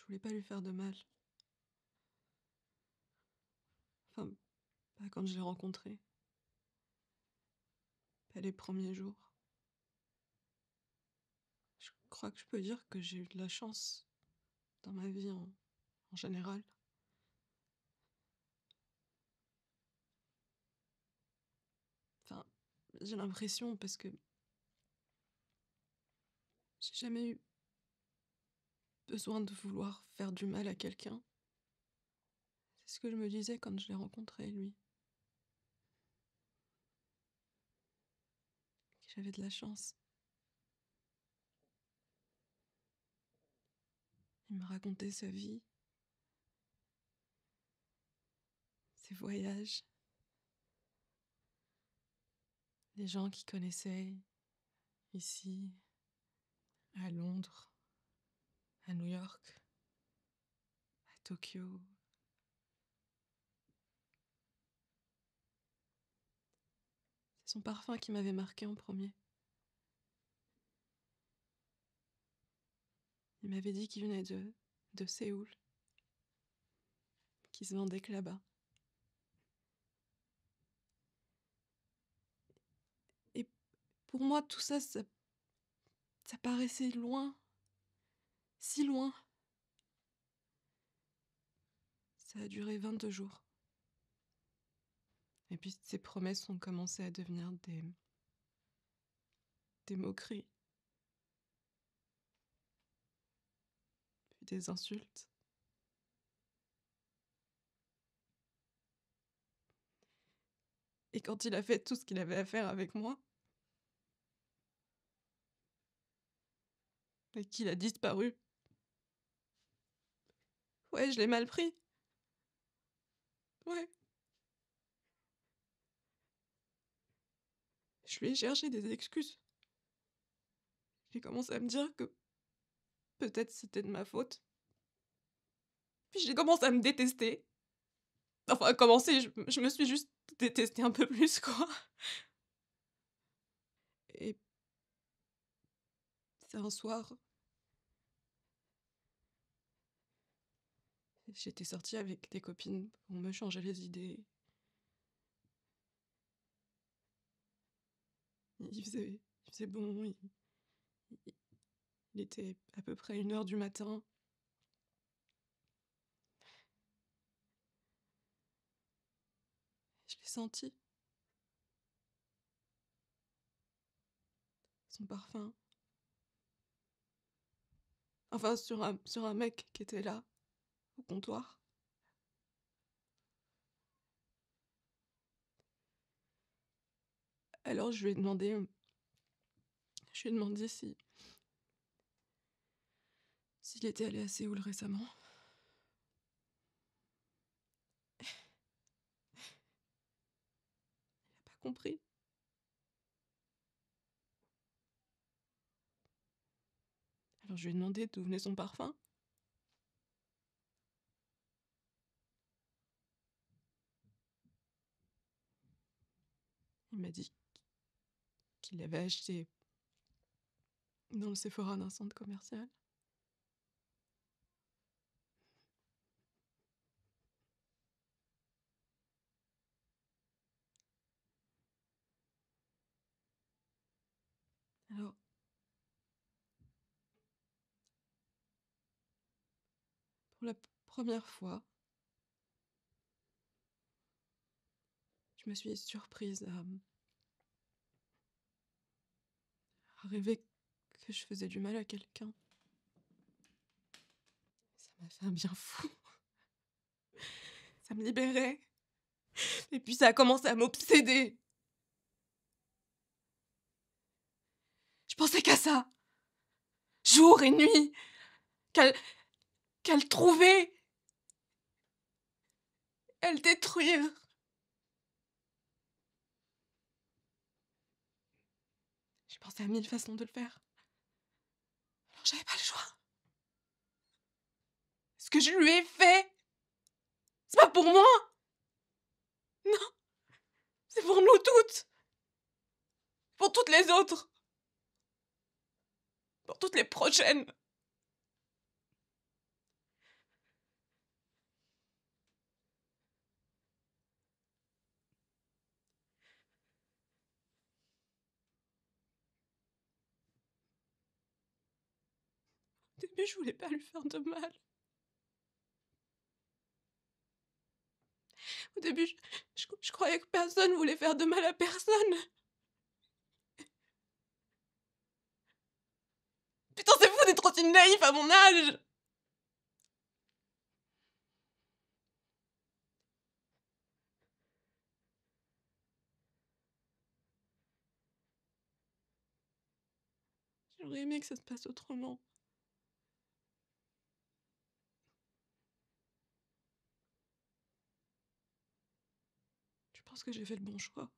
voulais pas lui faire de mal. Enfin, pas quand je l'ai rencontré. Pas les premiers jours. Je crois que je peux dire que j'ai eu de la chance dans ma vie en général. Enfin, j'ai l'impression parce que j'ai jamais eu besoin de vouloir faire du mal à quelqu'un. C'est ce que je me disais quand je l'ai rencontré, lui. Que j'avais de la chance. Il me racontait sa vie, ses voyages, les gens qu'il connaissait ici, à Londres, à New York, à Tokyo. C'est son parfum qui m'avait marqué en premier. Il m'avait dit qu'il venait de Séoul, qu'il se vendait que là-bas. Et pour moi, tout ça, ça paraissait loin, si loin. Ça a duré 22 jours. Et puis ces promesses ont commencé à devenir des moqueries, puis des insultes. Et quand il a fait tout ce qu'il avait à faire avec moi, et qu'il a disparu, ouais, je l'ai mal pris. Ouais. Je lui ai cherché des excuses. J'ai commencé à me dire que peut-être c'était de ma faute. Puis j'ai commencé à me détester. Enfin, à commencer, je me suis juste détestée un peu plus, quoi. Et c'est un soir, j'étais sortie avec des copines pour me changer les idées. Il faisait bon, il était à peu près 1h du matin. Je l'ai senti. Son parfum. Enfin, sur un mec qui était là, au comptoir. Alors je lui ai demandé s'il était allé à Séoul récemment. Il n'a pas compris. Alors je lui ai demandé d'où venait son parfum. Il m'a dit qu'il l'avait acheté dans le Sephora d'un centre commercial. Alors, pour la première fois, je me suis surprise à rêver que je faisais du mal à quelqu'un. Ça m'a fait un bien fou. Ça me libérait. Et puis ça a commencé à m'obséder. Je pensais qu'à ça. Jour et nuit. Qu'à le trouver. À le détruire. J'ai pensé à 1000 façons de le faire. Alors j'avais pas le choix. Ce que je lui ai fait, c'est pas pour moi. Non. C'est pour nous toutes. Pour toutes les autres. Pour toutes les prochaines. début, je voulais pas lui faire de mal. Au début, je croyais que personne voulait faire de mal à personne. Putain, c'est fou d'être aussi naïf à mon âge! J'aurais aimé que ça se passe autrement. Je pense que j'ai fait le bon choix.